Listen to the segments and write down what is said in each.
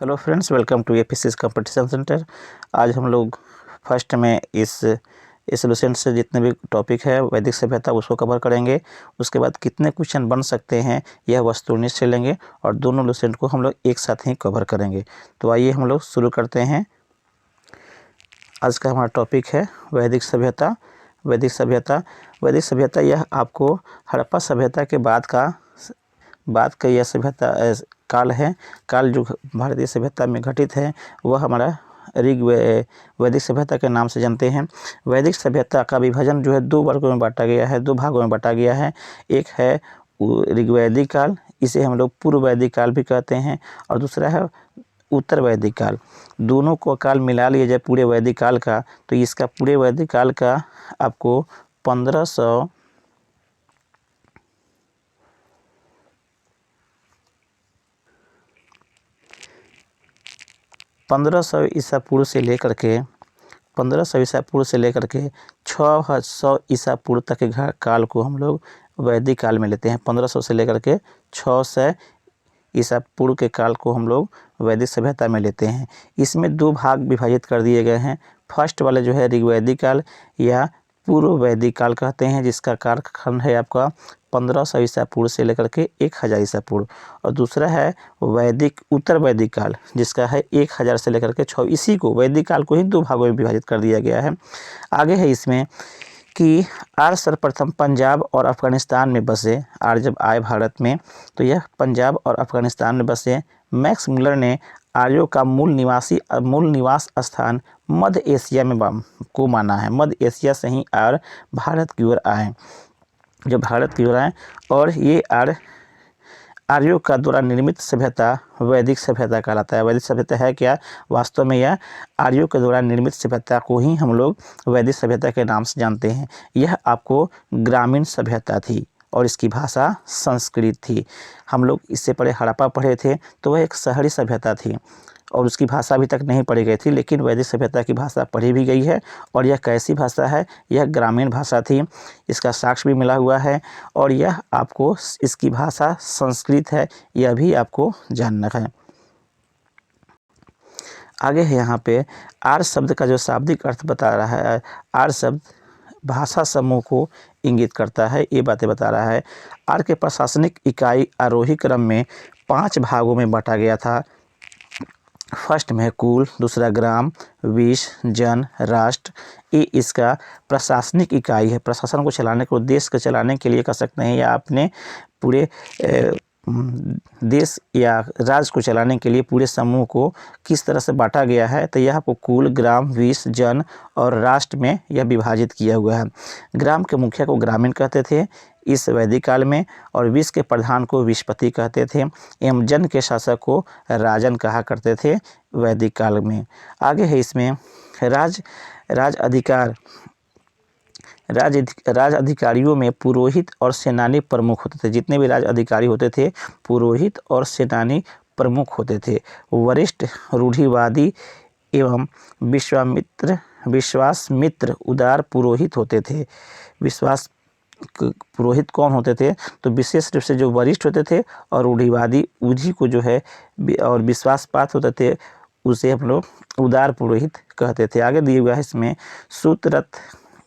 Hello friends, welcome to APCS competition centre. आज हम लोग फर्स्ट में इस लुसेंट से जितने भी टॉपिक है वैदिक सभ्यता उसको कवर करेंगे। उसके बाद कितने क्वेश्चन बन सकते हैं यह वस्तुनिष्ठ से लेंगे और दोनों लुसेंट को हम लोग एक साथ ही कवर करेंगे। तो आइए हम लोग शुरू करते हैं। आज का हमारा टॉपिक है वैदिक सभ्यता। वैदिक सभ्यता यह आपको हड़प्पा सभ्यता के बाद का यह सभ्यता काल है। काल जो भारतीय सभ्यता में घटित है वह हमारा वैदिक सभ्यता के नाम से जानते हैं। वैदिक सभ्यता का विभाजन जो है दो वर्गों में बांटा गया है, दो भागों में बांटा गया है। एक है ऋग्वैदिक काल, इसे हम लोग पूर्व वैदिक काल भी कहते हैं, और दूसरा है उत्तर वैदिक काल। दोनों को काल मिला लिया जाए पूरे वैदिक काल का, तो इसका पूरे वैदिक काल का आपको 1500 ईसा पूर्व से लेकर के 600 ईसा पूर्व तक के काल को हम लोग वैदिक काल में लेते हैं। 1500 से लेकर के 600 ईसा पूर्व के काल को हम लोग वैदिक सभ्यता में लेते हैं। इसमें दो भाग विभाजित कर दिए गए हैं। फर्स्ट वाले जो है ऋग्वैदिक काल या पूर्व वैदिक काल कहते हैं, जिसका कालखंड है आपका 1500 ईसा पूर्व से लेकर के 1000 ईसा पूर्व, और दूसरा है उत्तर वैदिक काल, जिसका है 1000 से लेकर के 6। इसी को वैदिक काल को ही दो भागों में विभाजित कर दिया गया है। आगे है इसमें कि आर्य सर्वप्रथम पंजाब और अफगानिस्तान में बसे। आर्य जब आए भारत में तो यह पंजाब और अफगानिस्तान में बसे। मैक्स मुलर ने आर्यों का मूल निवास स्थान मध्य एशिया में को माना है। मध्य एशिया से ही आर्य भारत की ओर आए, और ये आर्यों का द्वारा निर्मित सभ्यता वैदिक सभ्यता कहलाता है। वैदिक सभ्यता है क्या? वास्तव में यह आर्यों के द्वारा निर्मित सभ्यता को ही हम लोग वैदिक सभ्यता के नाम से जानते हैं। यह आपको ग्रामीण सभ्यता थी और इसकी भाषा संस्कृत थी। हम लोग इससे पहले हड़प्पा पढ़े थे, तो वह एक शहरी सभ्यता थी और उसकी भाषा अभी तक नहीं पढ़ी गई थी, लेकिन वैदिक सभ्यता की भाषा पढ़ी भी गई है। और यह कैसी भाषा है? यह ग्रामीण भाषा थी। इसका साक्ष्य भी मिला हुआ है, और यह आपको इसकी भाषा संस्कृत है, यह भी आपको जानना है। आगे है यहाँ पे आर्य शब्द का जो शाब्दिक अर्थ बता रहा है। आर्य शब्द भाषा समूह को इंगित करता है, ये बातें बता रहा है। आर्य के प्रशासनिक इकाई आरोही क्रम में 5 भागों में बांटा गया था। फर्स्ट में है कुल, दूसरा ग्राम, विष, जन, राष्ट्र। ये इसका प्रशासनिक इकाई है। प्रशासन को चलाने को, देश को चलाने के लिए कह सकते हैं, या अपने पूरे देश या राज्य को चलाने के लिए पूरे समूह को किस तरह से बांटा गया है, तो यह आपको कुल, ग्राम, विष, जन और राष्ट्र में यह विभाजित किया हुआ है। ग्राम के मुखिया को ग्रामीण कहते थे इस वैदिक काल में, और विष के प्रधान को विषपति कहते थे, एवं जन के शासक को राजन कहा करते थे वैदिक काल में। आगे है इसमें राज अधिकारियों में पुरोहित और सेनानी प्रमुख होते थे। जितने भी राज अधिकारी होते थे, पुरोहित और सेनानी प्रमुख होते थे। वरिष्ठ रूढ़िवादी एवं विश्वासमित्र उदार पुरोहित होते थे। पुरोहित कौन होते थे? तो विशेष रूप से जो वरिष्ठ होते थे और रूढ़िवादी, उन्हीं को जो है, और विश्वासपात होते थे, उसे हम लोग उदार पुरोहित कहते थे। आगे दिए हुआ है इसमें सूत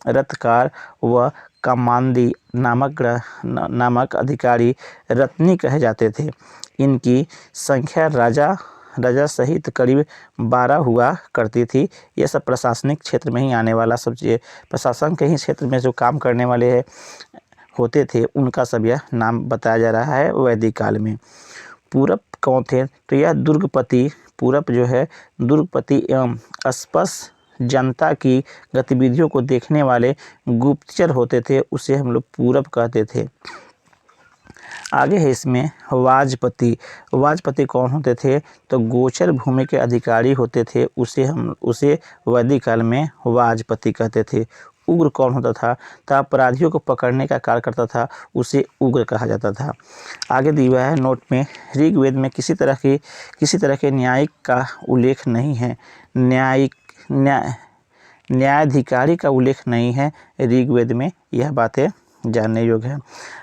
रथकार व कामांदी नामक अधिकारी रत्नी कहे जाते थे। इनकी संख्या राजा सहित करीब 12 हुआ करती थी। यह सब प्रशासनिक क्षेत्र में ही आने वाला, सब प्रशासन के ही क्षेत्र में जो काम करने वाले होते थे, उनका सब यह नाम बताया जा रहा है वैदिक काल में। पूरब कौन थे? तो यह पूरब जो है दुर्गपति एवं स्पष्ट जनता की गतिविधियों को देखने वाले गुप्तचर होते थे, उसे हम लोग पूरब कहते थे। आगे है इसमें वाजपति कौन होते थे? तो गोचर भूमि के अधिकारी होते थे, उसे वैदिक काल में वाजपति कहते थे। उग्र कौन होता था? तो अपराधियों को पकड़ने का कार्य करता था, उसे उग्र कहा जाता था। आगे दिया हुआ है नोट में, ऋग्वेद में किसी तरह के न्यायिक का उल्लेख नहीं है। न्यायाधिकारी का उल्लेख नहीं है ऋग्वेद में, यह बातें जानने योग्य है।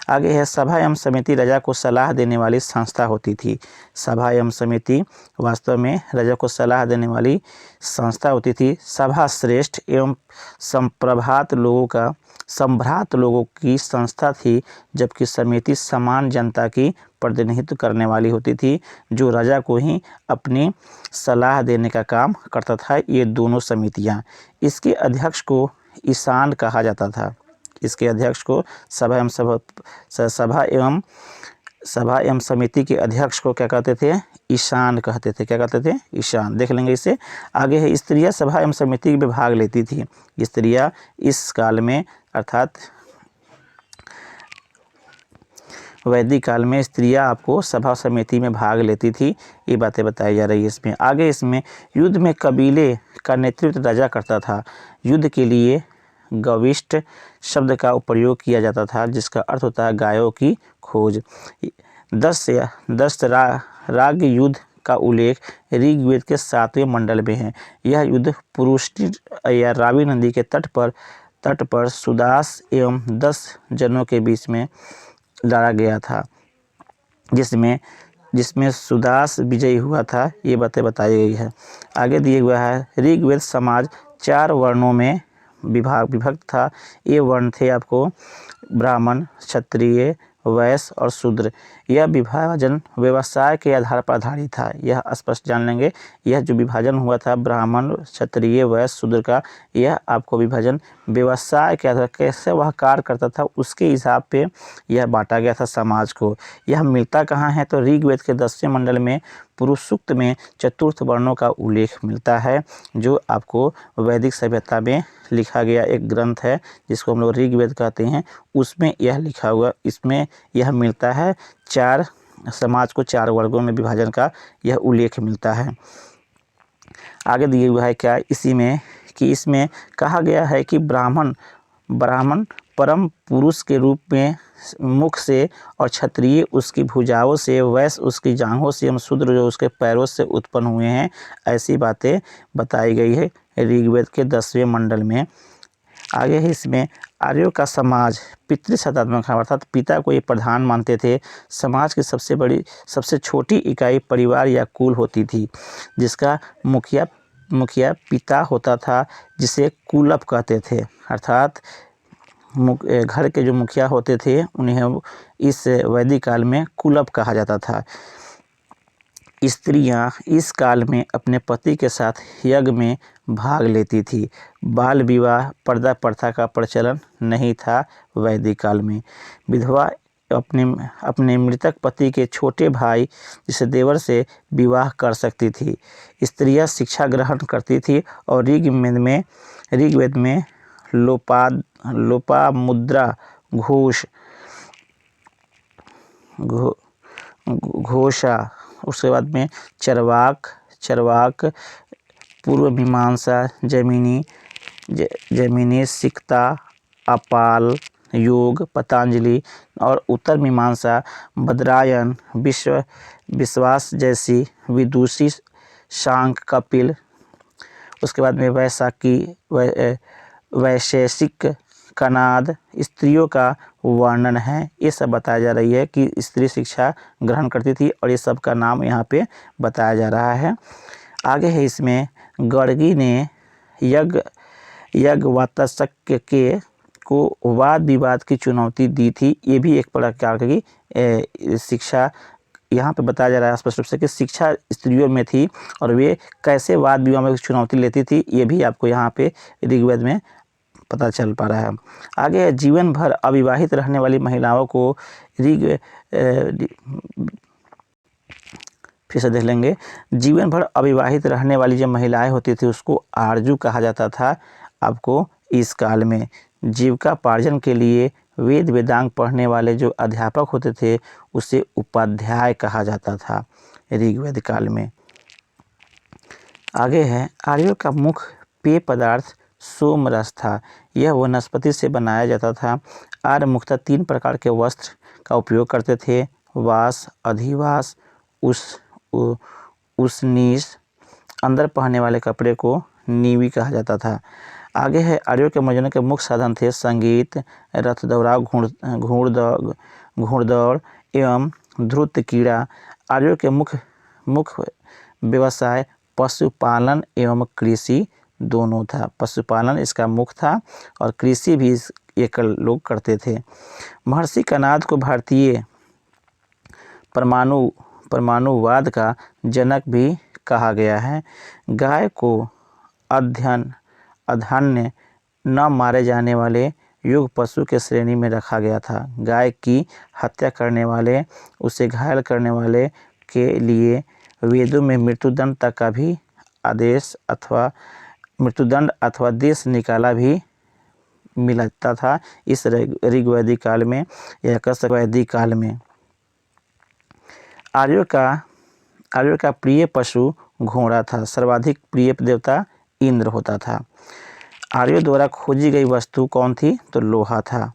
आगे है सभा एवं समिति रजा को सलाह देने वाली संस्था होती थी। सभा एवं समिति वास्तव में रजा को सलाह देने वाली संस्था होती थी। सभा श्रेष्ठ एवं संभ्रात लोगों की संस्था थी, जबकि समिति समान जनता की प्रतिनिधित्व करने वाली होती थी, जो राजा को ही अपनी सलाह देने का काम करता था। ये दोनों समितियां, इसके अध्यक्ष को ईशान कहा जाता था। इसके अध्यक्ष को सभा एवं समिति के अध्यक्ष को क्या कहते थे? ईशान कहते थे। क्या कहते थे? ईशान। देख लेंगे इसे। आगे है स्त्रियां सभा एवं समिति में भाग लेती थी। स्त्रियां इस काल में अर्थात वैदिक काल में स्त्रियां आपको सभा समिति में भाग लेती थी। ये बातें बताई जा रही है इसमें। आगे इसमें युद्ध में कबीले का नेतृत्व राजा करता था। युद्ध के लिए गविष्ट शब्द का प्रयोग किया जाता था, जिसका अर्थ होता है गायों की खोज। 10 राग युद्ध का उल्लेख ऋग्वेद के 7वें मंडल में है। यह युद्ध पुरुष्टि या रावी नदी के तट पर सुदास एवं 10 जनों के बीच में लड़ा गया था, जिसमें सुदास विजयी हुआ था। ये बातें बताई गई है। आगे दिए हुआ है ऋग्वेद समाज 4 वर्णों में विभक्त था। ये वर्ण थे आपको ब्राह्मण, क्षत्रिय, वैश्य और शूद्र। यह विभाजन व्यवसाय के आधार पर आधारित था। यह स्पष्ट जान लेंगे। यह जो विभाजन हुआ था ब्राह्मण, क्षत्रिय, वैश्य, शूद्र का, यह आपको विभाजन व्यवसाय के आधार कैसे वह कार्य करता था उसके हिसाब पे यह बांटा गया था समाज को। यह मिलता कहाँ है? तो ऋग्वेद के 10वें मंडल में पुरुष सूक्त में चतुर्थ वर्णों का उल्लेख मिलता है, जो आपको वैदिक सभ्यता में लिखा गया एक ग्रंथ है, जिसको हम लोग ऋग्वेद कहते हैं। उसमें यह लिखा हुआ, इसमें यह मिलता है। समाज को 4 वर्गों में विभाजन का यह उल्लेख मिलता है। आगे दिए हुआ है क्या इसी में कि इसमें कहा गया है कि ब्राह्मण परम पुरुष के रूप में मुख से और क्षत्रिय उसकी भुजाओं से, वैश्य उसकी जांघों से एवं शूद्र जो उसके पैरों से उत्पन्न हुए हैं। ऐसी बातें बताई गई है ऋग्वेद के 10वें मंडल में। आगे है इसमें आर्यों का समाज पितृसत्तात्मक है, अर्थात पिता को ये प्रधान मानते थे। समाज की सबसे छोटी इकाई परिवार या कुल होती थी, जिसका मुखिया पिता होता था, जिसे कुलप कहते थे। अर्थात घर के जो मुखिया होते थे उन्हें इस वैदिक काल में कुलप कहा जाता था। स्त्रियां इस काल में अपने पति के साथ यज्ञ में भाग लेती थी। बाल विवाह पर्दा प्रथा का प्रचलन नहीं था वैदिक काल में। विधवा अपने मृतक पति के छोटे भाई जिसे देवर से विवाह कर सकती थी। स्त्रियां शिक्षा ग्रहण करती थी और ऋग्वेद में लोपामुद्रा, घोषा, उसके बाद में चरवाक, पूर्व मीमांसा, जमीनी, सिक्ता, अपाल, योग, पतंजलि और उत्तर मीमांसा, बद्रायन, विश्वास जैसी विदुषी, शांक, कपिल। उसके बाद में वैशेषिक, कनाद स्त्रियों का वर्णन है। ये सब बताया जा रही है कि स्त्री शिक्षा ग्रहण करती थी और ये सब का नाम यहाँ पे बताया जा रहा है। आगे है इसमें गर्गी ने याज्ञवल्क्य को वाद विवाद की चुनौती दी थी। ये भी एक प्रकार की शिक्षा यहाँ पे बताया जा रहा है स्पष्ट रूप से कि शिक्षा स्त्रियों में थी और वे कैसे वाद विवाद में चुनौती लेती थी, ये भी आपको यहाँ पे ऋग्वेद में पता चल पा रहा है। आगे जीवन भर अविवाहित रहने वाली महिलाओं को फिर से देख लेंगे। जीवन भर अविवाहित रहने वाली जो महिलाएं होती थी उसको आरजू कहा जाता था। आपको इस काल में जीविकापार्जन के लिए वेद वेदांग पढ़ने वाले जो अध्यापक होते थे उसे उपाध्याय कहा जाता था ऋग्वेद काल में। आगे है आर्यों का मुख्य पेय पदार्थ सोमरस था। यह वनस्पति से बनाया जाता था। आर्य मुख्यतः 3 प्रकार के वस्त्र का उपयोग करते थे: वास, अधिवास, उसनीस। अंदर पहनने वाले कपड़े को नीवी कहा जाता था। आगे है आर्यों के मनोरंजन के मुख्य साधन थे संगीत, रथ दौड़ाव, घुड़दौड़ एवं ध्रुत क्रीड़ा। आर्यों के मुख्य मुख्य व्यवसाय पशुपालन एवं कृषि दोनों था। पशुपालन इसका मुख्य था और कृषि भी ये लोग करते थे। महर्षि कणाद को भारतीय परमाणुवाद का जनक भी कहा गया है। गाय को अधान्य न मारे जाने वाले युग पशु के श्रेणी में रखा गया था। गाय की हत्या करने वाले, उसे घायल करने वाले के लिए वेदों में मृत्युदंड तक का भी आदेश अथवा मृत्युदंड अथवा देश निकाला भी मिलता था इस ऋग्वैदिक काल में या वैदिक काल में। आर्यों का प्रिय पशु घोड़ा था। सर्वाधिक प्रिय देवता इंद्र होता था। आर्यों द्वारा खोजी गई वस्तु कौन थी? तो लोहा था।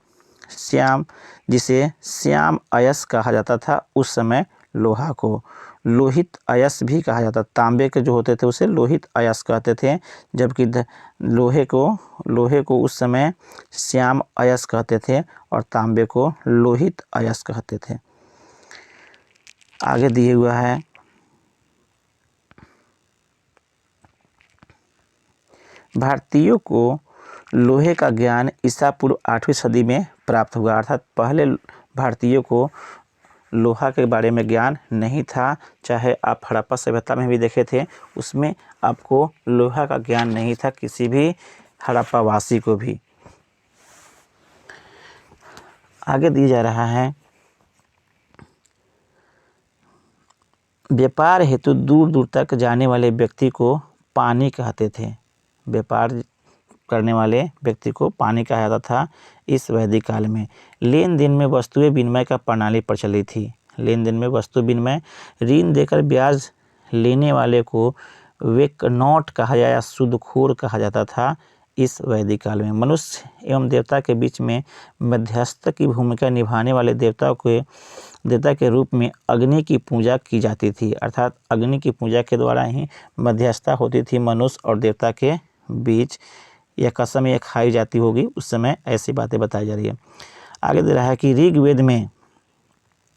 जिसे श्याम अयस कहा जाता था उस समय लोहा को। लोहित अयस भी कहा जाता। तांबे के जो होते थे उसे लोहित अयस कहते थे, जबकि लोहे को उस समय श्याम अयस कहते थे और तांबे को लोहित अयस कहते थे। आगे दिए हुआ है भारतीयों को लोहे का ज्ञान ईसा पूर्व 8वीं सदी में प्राप्त हुआ। अर्थात पहले भारतीयों को लोहा के बारे में ज्ञान नहीं था। चाहे आप हड़प्पा सभ्यता में भी देखे थे, उसमें आपको लोहा का ज्ञान नहीं था किसी भी हड़प्पा वासी को भी। आगे दिया जा रहा है व्यापार हेतु दूर दूर तक जाने वाले व्यक्ति को पानी कहते थे। व्यापार करने वाले व्यक्ति को पानी कहा जाता था इस वैदिक काल में। लेन देन में वस्तुएं विनिमय का प्रणाली प्रचलित थी। लेन देन में वस्तु विनिमय, ऋण देकर ब्याज लेने वाले को वेकनॉट कहा या सूदखोर कहा जाता था इस वैदिक काल में। मनुष्य एवं देवता के बीच में मध्यस्थ की भूमिका निभाने वाले देवता के रूप में अग्नि की पूजा की जाती थी। अर्थात अग्नि की पूजा के द्वारा ही मध्यस्थता होती थी मनुष्य और देवता के बीच। यह कसम यह खाई जाती होगी, उस समय ऐसी बातें बताई जा रही है। आगे दे रहा है कि ऋग्वेद में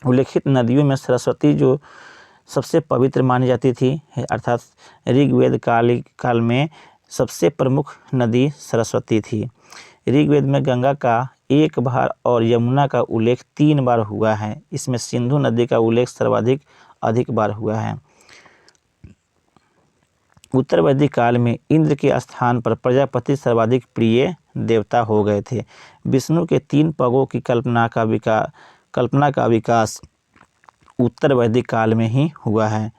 उल्लेखित नदियों में सरस्वती जो सबसे पवित्र मानी जाती थी। अर्थात ऋग्वेद काल में सबसे प्रमुख नदी सरस्वती थी। ऋग्वेद में गंगा का एक बार और यमुना का उल्लेख 3 बार हुआ है। इसमें सिंधु नदी का उल्लेख सर्वाधिक बार हुआ है। उत्तर वैदिक काल में इंद्र के स्थान पर प्रजापति सर्वाधिक प्रिय देवता हो गए थे। विष्णु के 3 पगों की कल्पना का विकास उत्तर वैदिक काल में ही हुआ है।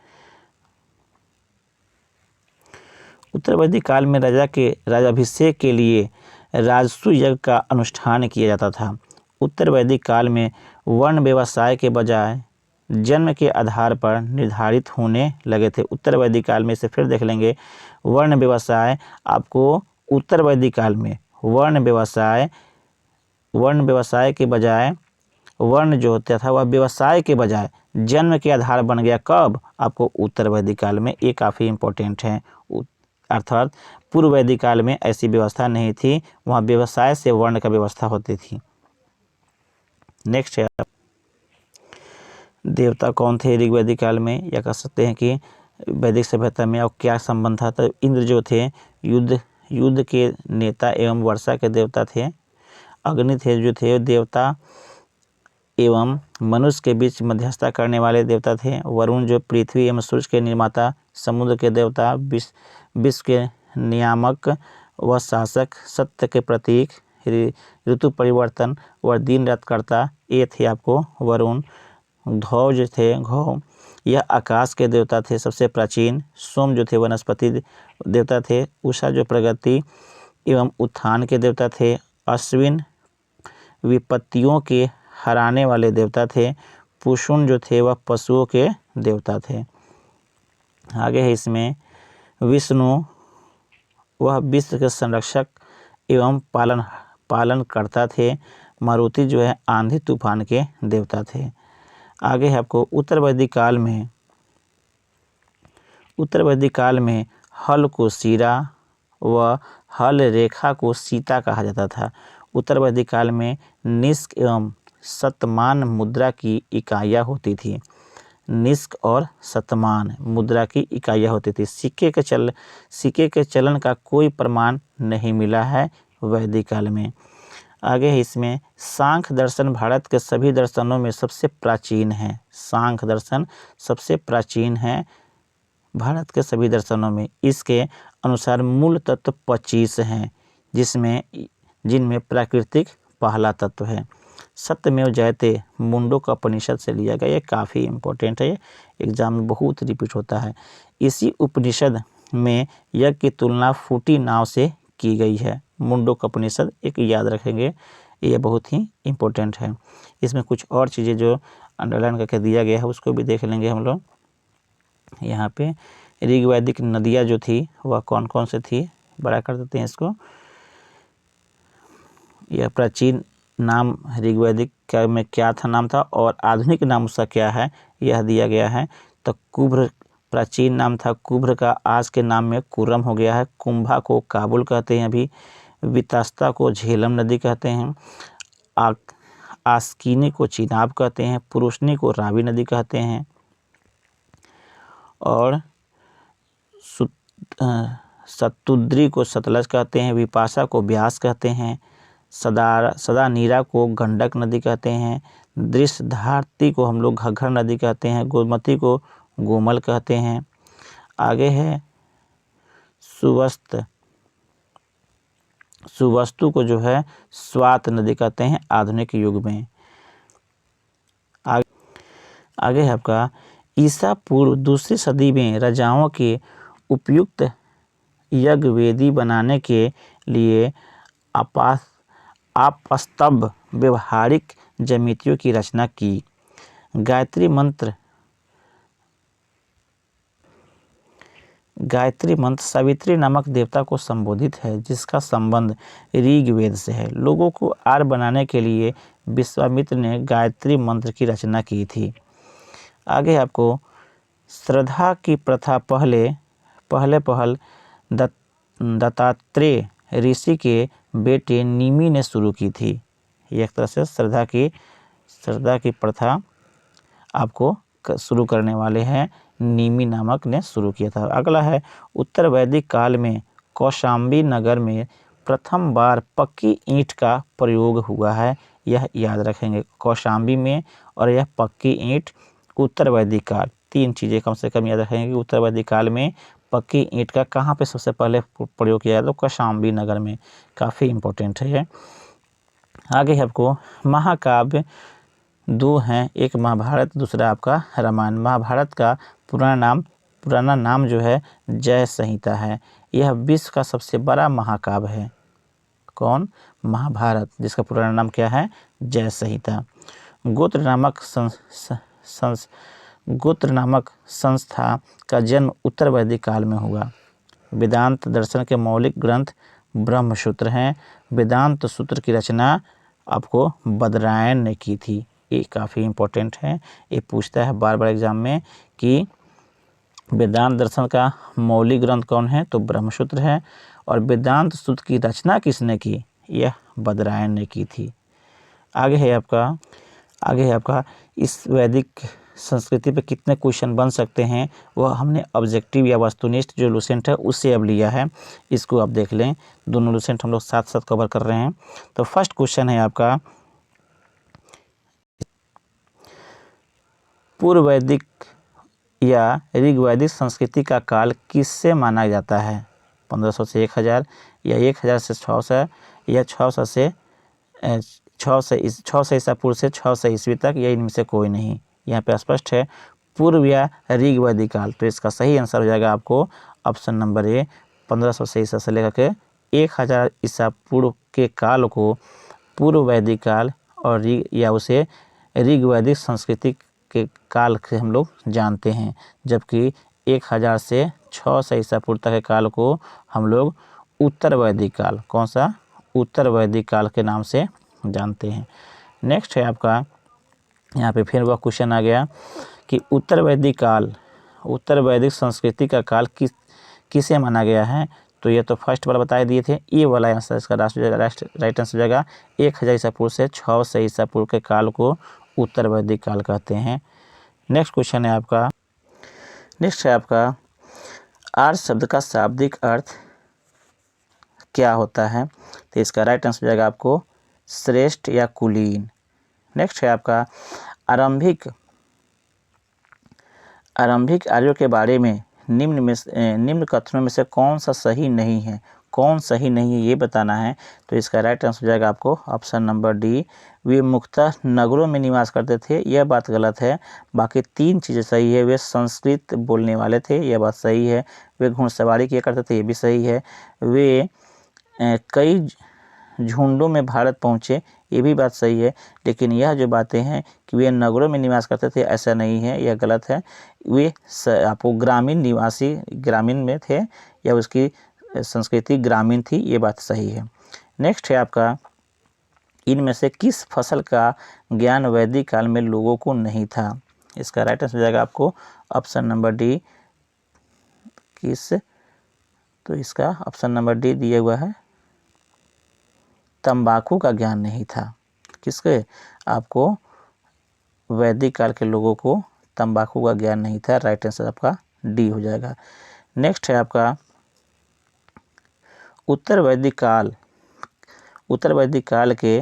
उत्तर वैदिक काल में राजाभिषेक के लिए राजसु यज्ञ का अनुष्ठान किया जाता था। उत्तर वैदिक काल में वर्ण व्यवसाय के बजाय जन्म के आधार पर निर्धारित होने लगे थे। उत्तर वैदिक काल में इसे फिर देख लेंगे। वर्ण व्यवसाय आपको उत्तर वैदिक काल में वर्ण व्यवसाय के बजाय वर्ण जो होता था वह व्यवसाय के बजाय जन्म के आधार बन गया। कब? आपको उत्तर वैदिक काल में। ये काफ़ी इम्पोर्टेंट है। अर्थात पूर्व वैदिक काल में ऐसी व्यवस्था नहीं थी, वहाँ व्यवसाय से वर्ण का व्यवस्था होती थी। नेक्स्ट है देवता कौन थे ऋग्वैदिक काल में, या कह सकते हैं कि वैदिक सभ्यता में और क्या संबंध था। तो इंद्र जो थे युद्ध के नेता एवं वर्षा के देवता थे। अग्नि थे जो थे देवता एवं मनुष्य के बीच मध्यस्थता करने वाले देवता थे। वरुण जो पृथ्वी एवं सूर्य के निर्माता, समुद्र के देवता, विश्व के नियामक व शासक, सत्य के प्रतीक, ऋतु परिवर्तन व दिन रात करता, ये थे आपको वरुण। धौ जो थे घौ, यह आकाश के देवता थे सबसे प्राचीन। सोम जो थे वनस्पति देवता थे। उषा जो प्रगति एवं उत्थान के देवता थे। अश्विन विपत्तियों के हराने वाले देवता थे। पुष्ण जो थे वह पशुओं के देवता थे। आगे है इसमें विष्णु, वह विश्व के संरक्षक एवं पालन करता थे। मारुति जो है आंधी तूफान के देवता थे। आगे है आपको उत्तर वैदिक काल में हल को शीरा व हल रेखा को सीता कहा जाता था। उत्तर वैदिक काल में निष्क एवं शतमान मुद्रा की इकाइयाँ होती थी। निष्क और शतमान मुद्रा की इकाइयाँ होती थी। सिक्के के चलन का कोई प्रमाण नहीं मिला है वैदिक काल में। आगे है इसमें सांख्य दर्शन भारत के सभी दर्शनों में सबसे प्राचीन है। सांख्य दर्शन सबसे प्राचीन है भारत के सभी दर्शनों में। इसके अनुसार मूल तत्व 25 हैं, जिनमें प्राकृतिक पहला तत्व है। सत्यमेव जयते मुंडक उपनिषद से लिया गया। ये काफ़ी इम्पोर्टेंट है, एग्जाम में बहुत रिपीट होता है। इसी उपनिषद में यज्ञ की तुलना फूटी नाव से की गई है। मुंडक उपनिषद एक याद रखेंगे, ये बहुत ही इम्पोर्टेंट है। इसमें कुछ और चीज़ें जो अंडरलाइन करके दिया गया है उसको भी देख लेंगे हम लोग। यहाँ पे ऋग्वैदिक नदियाँ जो थी वह कौन कौन से थी, बड़ा कर देते हैं इसको। यह प्राचीन नाम ऋग्वैदिक में क्या था नाम था और आधुनिक नाम उसका क्या है यह दिया गया है। तो कुब्र प्राचीन नाम था, कुब्र का आज के नाम में कुरम हो गया है। कुंभा को काबुल कहते हैं अभी। वितास्ता को झेलम नदी कहते हैं। आस्किनी को चिनाब कहते हैं। पुरुषनी को रावी नदी कहते हैं। और सतुद्री को सतलज कहते हैं। विपाशा को ब्यास कहते हैं। सदा नीरा को गंडक नदी कहते हैं। दृश्यधारती को हम लोग घग्घर नदी कहते हैं। गोमती को गोमल कहते हैं। आगे है सुवस्तु को जो है स्वात नदी कहते हैं आधुनिक युग में। आगे है आपका ईसा पूर्व दूसरी सदी में राजाओं के उपयुक्त यज्ञ वेदी बनाने के लिए आपस्तंभ व्यवहारिक ज्यामितियों की रचना की। गायत्री मंत्र सावित्री नामक देवता को संबोधित है, जिसका संबंध ऋग्वेद से है। लोगों को आर बनाने के लिए विश्वामित्र ने गायत्री मंत्र की रचना की थी। आगे आपको श्रद्धा की प्रथा पहल दत्तात्रेय ऋषि के बेटे निमि ने शुरू की थी। एक तरह से श्रद्धा की प्रथा आपको शुरू करने वाले हैं निमि नामक ने शुरू किया था। अगला है उत्तर वैदिक काल में कौशाम्बी नगर में प्रथम बार पक्की ईंट का प्रयोग हुआ है, यह याद रखेंगे। कौशाम्बी में और यह पक्की ईंट उत्तर वैदिक काल, 3 चीज़ें कम से कम याद रखेंगे कि उत्तर वैदिक काल में पक्की ईंट का कहाँ पे सबसे पहले प्रयोग किया तो कौशाम्बी नगर में। काफ़ी इम्पोर्टेंट है ये। आगे है आपको महाकाव्य 2 हैं, एक महाभारत दूसरा आपका रामायण। महाभारत का पुराना नाम जो है जय संहिता है। यह विश्व का सबसे बड़ा महाकाव्य है। कौन? महाभारत, जिसका पुराना नाम क्या है? जय संहिता। गोत्र नामक संस्था का जन्म उत्तर वैदिक काल में हुआ। वेदांत दर्शन के मौलिक ग्रंथ ब्रह्मसूत्र हैं। वेदांत सूत्र की रचना आपको बदरायण ने की थी। ये काफ़ी इम्पोर्टेंट है, ये पूछता है बार बार एग्जाम में कि वेदांत दर्शन का मौलिक ग्रंथ कौन है, तो ब्रह्मसूत्र है। और वेदांत सूत्र की रचना किसने की? यह बदरायण ने की थी। आगे है आपका इस वैदिक संस्कृति पे कितने क्वेश्चन बन सकते हैं वह हमने ऑब्जेक्टिव या वस्तुनिष्ठ जो लुसेंट है उससे अब लिया है। इसको आप देख लें, दोनों लुसेंट हम लोग साथ साथ कवर कर रहे हैं। तो फर्स्ट क्वेश्चन है आपका पूर्व वैदिक या ऋग्वैदिक संस्कृति का काल किससे माना जाता है? 1500 से 1000 या 1000 से 600 या 600 से 600 ईसा पूर्व से 600 ईस्वी तक, या इनमें से कोई नहीं। यहाँ पे स्पष्ट है पूर्व या ऋग्वैदिक काल। तो इसका सही आंसर हो जाएगा आपको ऑप्शन नंबर ए, 1500 से ईसा से लेकर के 1000 ईसा पूर्व के काल को पूर्व वैदिक काल और या उसे ऋग्वैदिक संस्कृति के काल से हम लोग जानते हैं। जबकि 1000 से 600 ईसा पूर्व तक के काल को हम लोग उत्तर वैदिक काल, कौन सा? उत्तर वैदिक काल के नाम से जानते हैं। नेक्स्ट है आपका यहाँ पे फिर वह क्वेश्चन आ गया कि उत्तर वैदिक संस्कृति का काल किसे माना गया है? तो ये तो फर्स्ट वाला बता दिए थे। ये वाला आंसर इसका राइट आंसर हो जाएगा 1000 ईसा पूर्व से 600 ईसा पूर्व के काल को उत्तर वैदिक काल कहते हैं। नेक्स्ट क्वेश्चन है आपका, नेक्स्ट है आपका आर्य शब्द का शाब्दिक अर्थ क्या होता है? तो इसका राइट आंसर हो जाएगा आपको श्रेष्ठ या कुलीन। नेक्स्ट है आपका आरंभिक आर्यों के बारे में निम्न कथनों में से कौन सा सही नहीं है? कौन सही नहीं है ये बताना है। तो इसका राइट आंसर हो जाएगा आपको ऑप्शन नंबर डी, वे मुख्यतः नगरों में निवास करते थे, यह बात गलत है। बाकी 3 चीज़ें सही है। वे संस्कृत बोलने वाले थे, यह बात सही है। वे घुड़सवारी किया करते थे, ये भी सही है। वे कई झुंडों में भारत पहुँचे, ये भी बात सही है। लेकिन यह जो बातें हैं कि वे नगरों में निवास करते थे, ऐसा नहीं है, यह गलत है। वे आपको ग्रामीण निवासी ग्रामीण में थे या उसकी संस्कृति ग्रामीण थी, ये बात सही है। नेक्स्ट है आपका इनमें से किस फसल का ज्ञान वैदिक काल में लोगों को नहीं था? इसका राइट आंसर हो जाएगा आपको ऑप्शन नंबर डी किस, तो इसका ऑप्शन नंबर डी दिया हुआ है तंबाकू का ज्ञान नहीं था। किसके? आपको वैदिक काल के लोगों को तंबाकू का ज्ञान नहीं था। राइट आंसर आपका डी हो जाएगा। नेक्स्ट है आपका उत्तर वैदिक काल के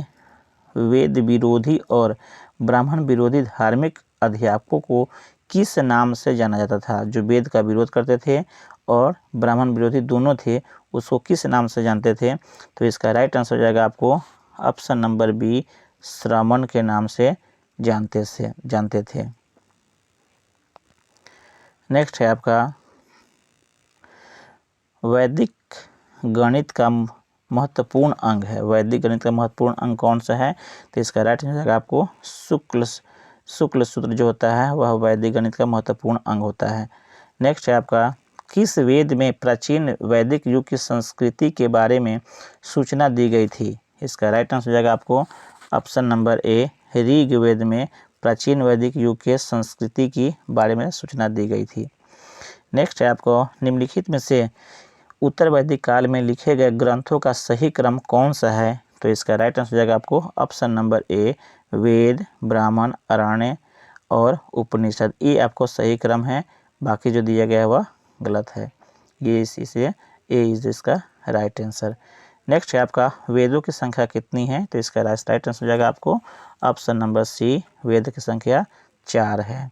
वेद विरोधी और ब्राह्मण विरोधी धार्मिक अध्यापकों को किस नाम से जाना जाता था? जो वेद का विरोध करते थे और ब्राह्मण विरोधी दोनों थे, उसको किस नाम से जानते थे? तो इसका राइट आंसर हो जाएगा आपको ऑप्शन नंबर बी, श्रमण के नाम से जानते थे। नेक्स्ट है आपका वैदिक गणित का महत्वपूर्ण अंग है। वैदिक गणित का महत्वपूर्ण अंग कौन सा है? तो इसका राइट आंसर हो जाएगा आपको शुक्ल सूत्र जो होता है वह वैदिक गणित का महत्वपूर्ण अंग होता है। नेक्स्ट है आपका किस वेद में प्राचीन वैदिक युग की संस्कृति के बारे में सूचना दी गई थी? इसका राइट आंसर हो जाएगा आपको ऑप्शन नंबर ए, ऋग्वेद में प्राचीन वैदिक युग के संस्कृति की बारे में सूचना दी गई थी। नेक्स्ट है आपको निम्नलिखित में से उत्तर वैदिक काल में लिखे गए ग्रंथों का सही क्रम कौन सा है? तो इसका राइट आंसर हो जाएगा आपको ऑप्शन नंबर ए, वेद, ब्राह्मण, अरण्य और उपनिषद। ये आपको सही क्रम है, बाकी जो दिया गया है वह गलत है। ये इसीसे ए इज इसका राइट आंसर। नेक्स्ट है आपका वेदों की संख्या कितनी है? तो इसका राइट आंसर हो जाएगा आपको ऑप्शन नंबर सी, वेद की संख्या 4 है।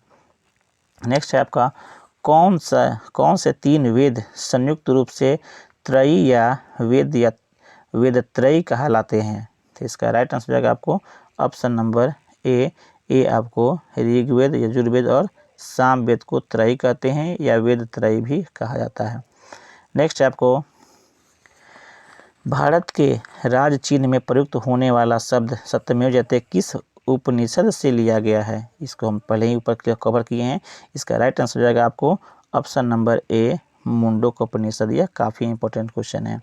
नेक्स्ट है आपका कौन से 3 वेद संयुक्त रूप से त्रयी या वेदत्रयी कहलाते हैं? तो इसका राइट आंसर हो जाएगा आपको ऑप्शन नंबर ए आपको ऋग्वेद, यजुर्वेद और सामवेद को त्रयी कहते हैं या वेद त्रयी भी कहा जाता है। नेक्स्ट है आपको भारत के राज चिन्ह में प्रयुक्त होने वाला शब्द सत्यमेव जयते किस उपनिषद से लिया गया है? इसको हम पहले ही ऊपर कवर किए हैं। इसका राइट आंसर हो जाएगा आपको ऑप्शन नंबर ए, मुंडक उपनिषद। यह काफ़ी इंपॉर्टेंट क्वेश्चन है।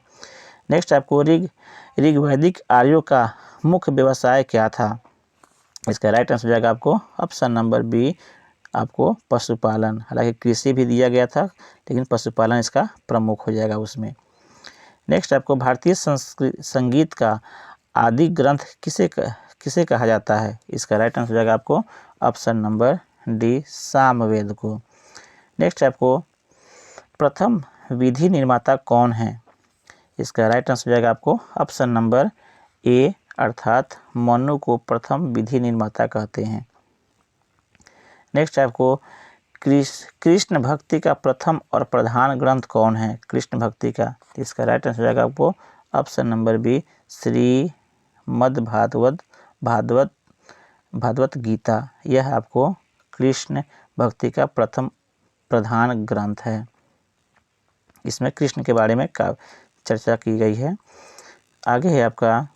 नेक्स्ट आपको ऋग्वैदिक आर्यों का मुख्य व्यवसाय क्या था? इसका राइट आंसर हो जाएगा आपको ऑप्शन नंबर बी, आपको पशुपालन। हालांकि कृषि भी दिया गया था, लेकिन पशुपालन इसका प्रमुख हो जाएगा उसमें। नेक्स्ट आपको भारतीय संगीत का आदि ग्रंथ किसे कहा जाता है? इसका राइट आंसर हो जाएगा आपको ऑप्शन नंबर डी, सामवेद को। नेक्स्ट आपको प्रथम विधि निर्माता कौन है? इसका राइट आंसर हो जाएगा आपको ऑप्शन नंबर ए, अर्थात मनु को प्रथम विधि निर्माता कहते हैं। नेक्स्ट आपको कृष्ण भक्ति का प्रथम और प्रधान ग्रंथ कौन है? कृष्ण भक्ति का, इसका राइट आंसर हो जाएगा आपको option number B, Shrimad Bhagavad Gita. यह आपको कृष्ण भक्ति का प्रथम प्रधान ग्रंथ है। इसमें कृष्ण के बारे में चर्चा की गई है। आगे है आपका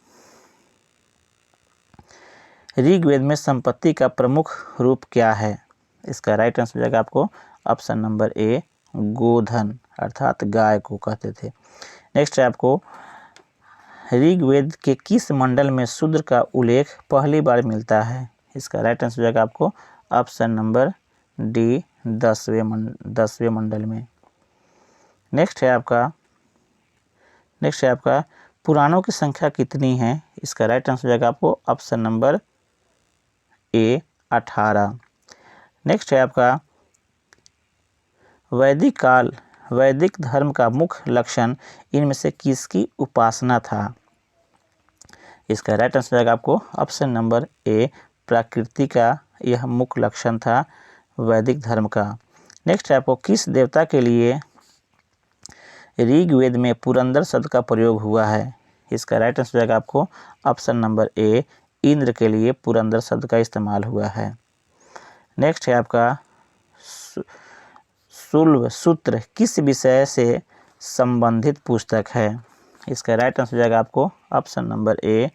ऋग्वेद में संपत्ति का प्रमुख रूप क्या है? इसका राइट आंसर हो जाएगा आपको ऑप्शन नंबर ए, गोधन, अर्थात गाय को कहते थे। नेक्स्ट है आपको ऋग्वेद के किस मंडल में शूद्र का उल्लेख पहली बार मिलता है? इसका राइट आंसर हो जाएगा आपको ऑप्शन नंबर डी, 10वें मंडल में। नेक्स्ट है आपका नेक्स्ट है आपका पुराणों की संख्या कितनी है? इसका राइट आंसर हो जाएगा आपको ऑप्शन नंबर ए 18। नेक्स्ट है आपका वैदिक धर्म का मुख्य लक्षण इनमें से किसकी उपासना था? इसका राइट आंसर जाएगा आपको ऑप्शन नंबर ए प्रकृति का यह मुख्य लक्षण था वैदिक धर्म का। नेक्स्ट है आपको किस देवता के लिए ऋग्वेद में पुरंदर शब्द का प्रयोग हुआ है? इसका राइट आंसर जाएगा आपको ऑप्शन नंबर ए इंद्र के लिए पुरंदर शब्द का इस्तेमाल हुआ है। नेक्स्ट है आपका शुल्ब सूत्र किस विषय से संबंधित पुस्तक है? इसका राइट आंसर हो जाएगा आपको ऑप्शन नंबर ए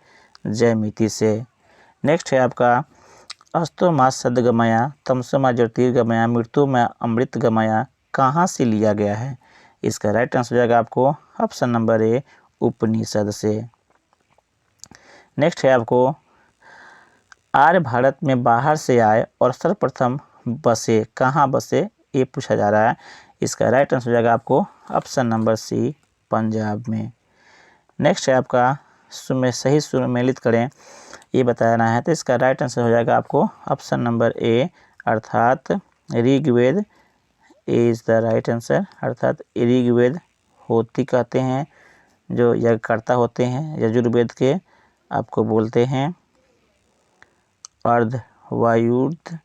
जयमिति से। नेक्स्ट है आपका अस्तो मा सद्गमया तमसो मा ज्योतिर्गमया मृत्यु में अमृत गमया कहाँ से लिया गया है? इसका राइट आंसर हो जाएगा आपको ऑप्शन नंबर ए उपनिषद से। नेक्स्ट है आपको आर्य भारत में बाहर से आए और सर्वप्रथम बसे कहाँ बसे ये पूछा जा रहा है। इसका राइट आंसर हो जाएगा आपको ऑप्शन नंबर सी पंजाब में। नेक्स्ट है आपका सही सुमेलित करें ये बताना है, तो इसका राइट आंसर हो जाएगा आपको ऑप्शन नंबर ए अर्थात Rigveda is the right answer. अर्थात ऋग्वेद होती कहते हैं जो यज्ञकर्ता होते हैं, यजुर्वेद के आपको बोलते हैं अर्ध वायुर्ध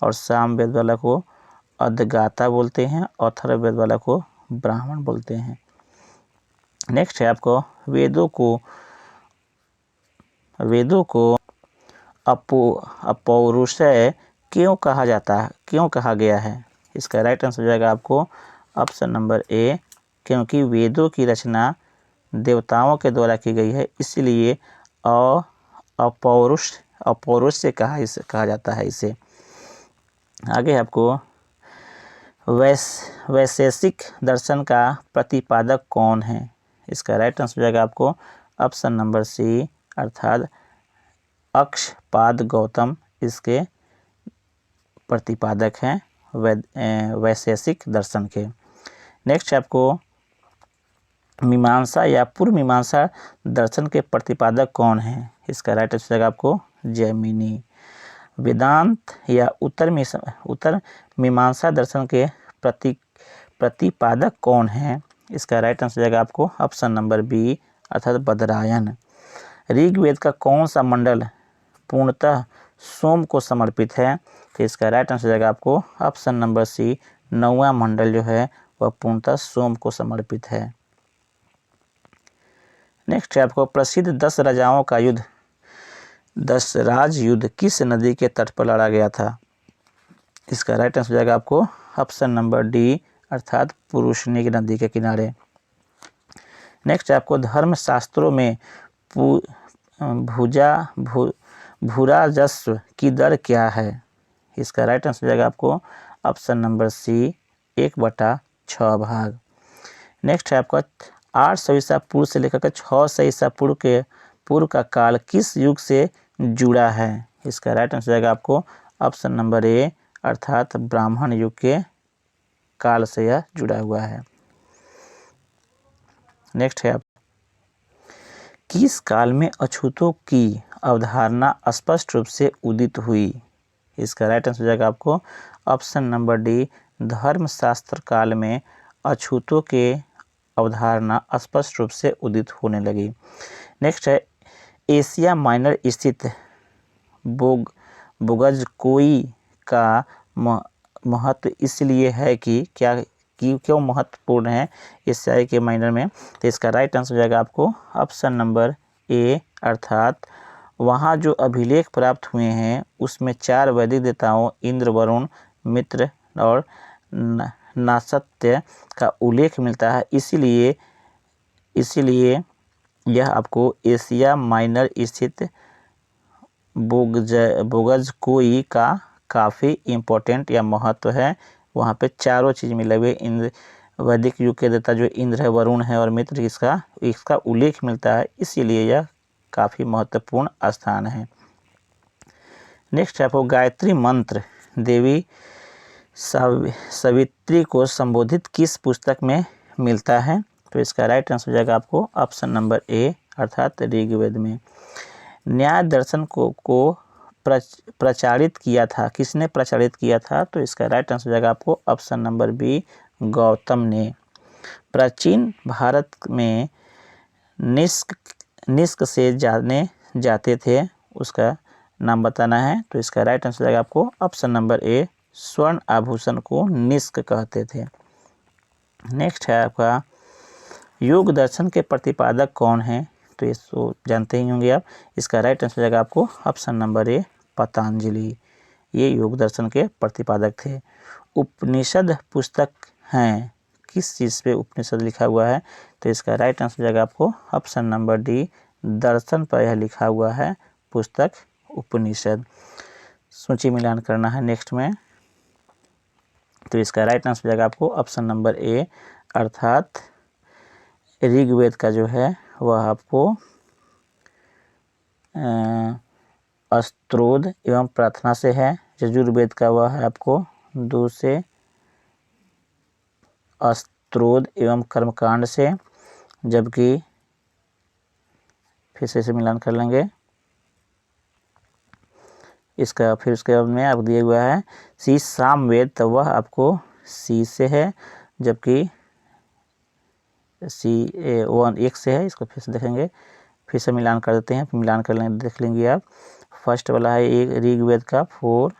और सामवेद वाला को अधगाता बोलते हैं और अथर्ववेद वाला को ब्राह्मण बोलते हैं। नेक्स्ट है आपको वेदों को अपौरुषेय क्यों कहा गया है? इसका राइट आंसर हो जाएगा आपको ऑप्शन नंबर ए क्योंकि वेदों की रचना देवताओं के द्वारा की गई है, इसलिए अपौरुष से कहा जाता है इसे। आगे आपको वैशेषिक दर्शन का प्रतिपादक कौन है? इसका राइट आंसर हो जाएगा आपको ऑप्शन नंबर सी अर्थात अक्षपाद गौतम इसके प्रतिपादक हैं वैशेषिक दर्शन के। नेक्स्ट आपको मीमांसा या पूर्व मीमांसा दर्शन के प्रतिपादक कौन है? इसका राइट आंसर हो जाएगा आपको जैमिनी। वेदांत या उत्तर मीमांसा दर्शन के प्रतिपादक कौन है? इसका राइट आंसर हो जाएगा आपको ऑप्शन नंबर बी अर्थात बदरायन। ऋग्वेद का कौन सा मंडल पूर्णतः सोम को समर्पित है? तो इसका राइट आंसर हो जाएगा आपको ऑप्शन नंबर सी 9वां मंडल जो है वह पूर्णतः सोम को समर्पित है। नेक्स्ट है आपको प्रसिद्ध 10 राजाओं का युद्ध 10 राज युद्ध किस नदी के तट पर लड़ा गया था? इसका राइट आंसर हो जाएगा आपको ऑप्शन नंबर डी अर्थात पुरुषनी की नदी के किनारे। नेक्स्ट आपको धर्म शास्त्रों में भूराजस्व की दर क्या है? इसका राइट आंसर हो जाएगा आपको ऑप्शन नंबर सी 1/6 भाग। नेक्स्ट है आपका 800 ईसा पूर्व से लेकर के 600 ईसा पूर्व का काल किस युग से जुड़ा है? इसका राइट आंसर हो जाएगा आपको ऑप्शन नंबर ए अर्थात ब्राह्मण युग के काल से यह जुड़ा हुआ है। नेक्स्ट है आप किस काल में अछूतों की अवधारणा स्पष्ट रूप से उदित हुई? इसका राइट आंसर हो जाएगा आपको ऑप्शन नंबर डी धर्मशास्त्र काल में अछूतों के अवधारणा स्पष्ट रूप से उदित होने लगी। नेक्स्ट है एशिया माइनर स्थित बोगजकोई का महत्व इसलिए है कि क्यों महत्वपूर्ण है एशिया के माइनर में? तो इसका राइट आंसर हो जाएगा आपको ऑप्शन नंबर ए अर्थात वहाँ जो अभिलेख प्राप्त हुए हैं उसमें 4 वैदिक देवताओं इंद्र वरुण मित्र और नासत्य का उल्लेख मिलता है, इसीलिए यह आपको एशिया माइनर स्थित बोगजकोई का काफ़ी इम्पोर्टेंट या महत्व है। वहाँ पे चारों चीज़ मिले हुए इंद्र वैदिक युग के देवता जो इंद्र है वरुण है और मित्र इसका उल्लेख मिलता है, इसीलिए यह काफ़ी महत्वपूर्ण स्थान है। नेक्स्ट है आपको गायत्री मंत्र देवी सावित्री को संबोधित किस पुस्तक में मिलता है? तो इसका राइट आंसर हो जाएगा आपको ऑप्शन नंबर ए अर्थात ऋग्वेद में। न्याय दर्शन को प्रचारित किया था, किसने प्रचारित किया था? तो इसका राइट आंसर हो जाएगा आपको ऑप्शन नंबर बी गौतम ने। प्राचीन भारत में निष्क से जाने जाते थे, उसका नाम बताना है। तो इसका राइट आंसर हो जाएगा आपको ऑप्शन नंबर ए स्वर्ण आभूषण को निष्क कहते थे। नेक्स्ट है आपका योग दर्शन के प्रतिपादक कौन है? तो इसको जानते ही होंगे आप। इसका राइट आंसर हो जाएगा आपको ऑप्शन नंबर ए पतंजलि। ये योग दर्शन के प्रतिपादक थे। उपनिषद पुस्तक हैं, किस चीज़ पे उपनिषद लिखा हुआ है? तो इसका राइट आंसर हो जाएगा आपको ऑप्शन नंबर डी दर्शन पर यह लिखा हुआ है पुस्तक उपनिषद। सूची मिलान करना है नेक्स्ट में। तो इसका राइट आंसर हो जाएगा आपको ऑप्शन नंबर ए अर्थात ऋग्वेद का जो है वह आपको स्तोत्र एवं प्रार्थना से है। यजुर्वेद का वह है आपको 2 से, स्तोत्र एवं कर्मकांड से, जबकि फिर से मिलान कर लेंगे इसका। फिर उसके बाद में आपको दिया हुआ है सी सामवेद, तो वह आपको सी से है, जबकि सी 1 से है। इसको फिर से देखेंगे, फिर से मिलान कर देते हैं, फिर मिलान कर लेंगे, देख लेंगे आप। फर्स्ट वाला है एक ऋग्वेद का 4,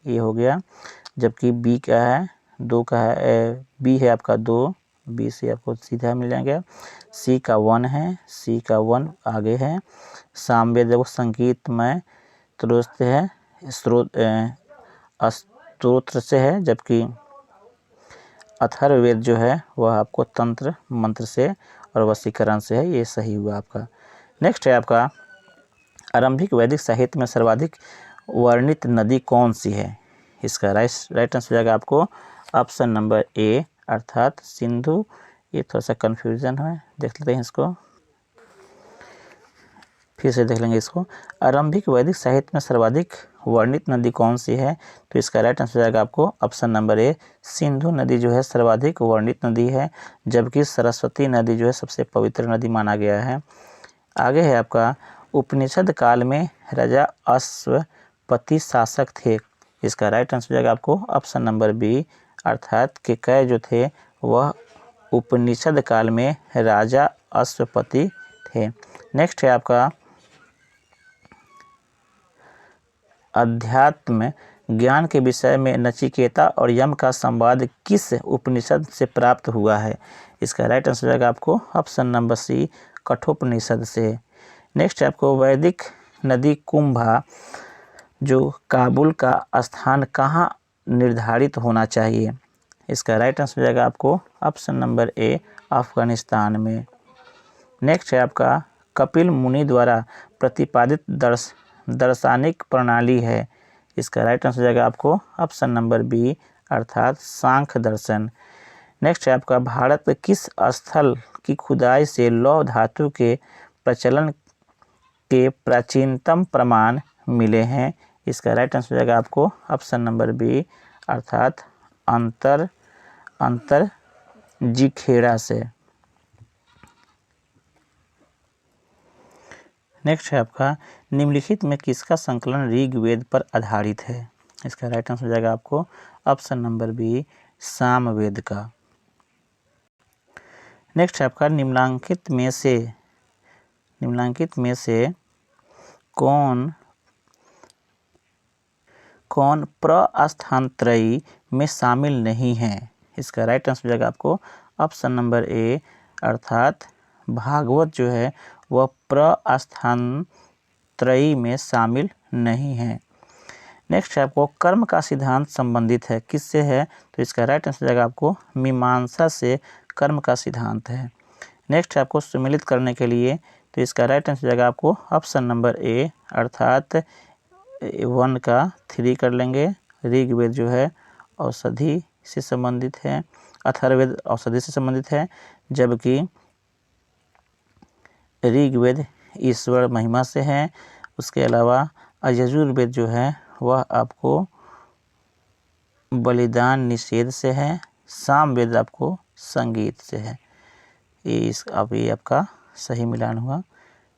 ये हो गया, जबकि बी का है 2 का है, बी है आपका 2, बी से आपको सीधा मिल जाएगा। सी का 1 है, सी का 1 आगे है। सामवेद वो संगीतमय स्रोत है, स्तोत्र से है, जबकि अथर्ववेद जो है वह आपको तंत्र मंत्र से और वशीकरण से है। ये सही हुआ आपका। नेक्स्ट है आपका आरंभिक वैदिक साहित्य में सर्वाधिक वर्णित नदी कौन सी है? इसका राइट आंसर हो जाएगा आपको ऑप्शन नंबर ए अर्थात सिंधु। ये थोड़ा सा कन्फ्यूजन है, देख लेते हैं इसको, फिर से देख लेंगे इसको। आरंभिक वैदिक साहित्य में सर्वाधिक वर्णित नदी कौन सी है? तो इसका राइट आंसर हो जाएगा आपको ऑप्शन नंबर ए सिंधु नदी जो है सर्वाधिक वर्णित नदी है, जबकि सरस्वती नदी जो है सबसे पवित्र नदी माना गया है। आगे है आपका उपनिषद काल में राजा अश्वपति शासक थे। इसका राइट आंसर हो जाएगा आपको ऑप्शन नंबर बी अर्थात केकय जो थे वह उपनिषद काल में राजा अश्वपति थे। नेक्स्ट है आपका अध्यात्म ज्ञान के विषय में नचिकेता और यम का संवाद किस उपनिषद से प्राप्त हुआ है? इसका राइट आंसर हो जाएगा आपको ऑप्शन नंबर सी कठोपनिषद से। नेक्स्ट है आपको वैदिक नदी कुंभा जो काबुल का स्थान कहाँ निर्धारित होना चाहिए? इसका राइट आंसर हो जाएगा आपको ऑप्शन नंबर ए अफगानिस्तान में। नेक्स्ट है आपका कपिल मुनि द्वारा प्रतिपादित दार्शनिक प्रणाली है। इसका राइट आंसर हो जाएगा आपको ऑप्शन नंबर बी अर्थात सांख्य दर्शन। नेक्स्ट है आपका भारत किस स्थल की खुदाई से लौह धातु के प्रचलन के प्राचीनतम प्रमाण मिले हैं? इसका राइट आंसर हो जाएगा आपको ऑप्शन नंबर बी अर्थात अंतर जिखेड़ा से। नेक्स्ट है आपका निम्नलिखित में किसका संकलन ऋग्वेद पर आधारित है? इसका राइट आंसर हो जाएगा आपको ऑप्शन नंबर बी सामवेद का। नेक्स्ट है आपका निम्नलिखित में से कौन प्रस्थानत्रयी में शामिल नहीं है? इसका राइट आंसर हो जाएगा आपको ऑप्शन नंबर ए अर्थात भागवत जो है वह प्रस्थानत्रयी में शामिल नहीं है। नेक्स्ट है आपको कर्म का सिद्धांत संबंधित है, किससे है? तो इसका राइट आंसर हो जाएगा आपको मीमांसा से कर्म का सिद्धांत है। नेक्स्ट है आपको सम्मिलित करने के लिए, तो इसका राइट आंसर हो जाएगा आपको ऑप्शन नंबर ए अर्थात 1 का 3 कर लेंगे। ऋग्वेद जो है औषधि से संबंधित है, अथर्ववेद औषधि से संबंधित है, जबकि ऋग्वेद ईश्वर महिमा से है। उसके अलावा यजुर्वेद जो है वह आपको बलिदान निषेध से है। सामवेद आपको संगीत से है। अब ये आपका सही मिलान हुआ,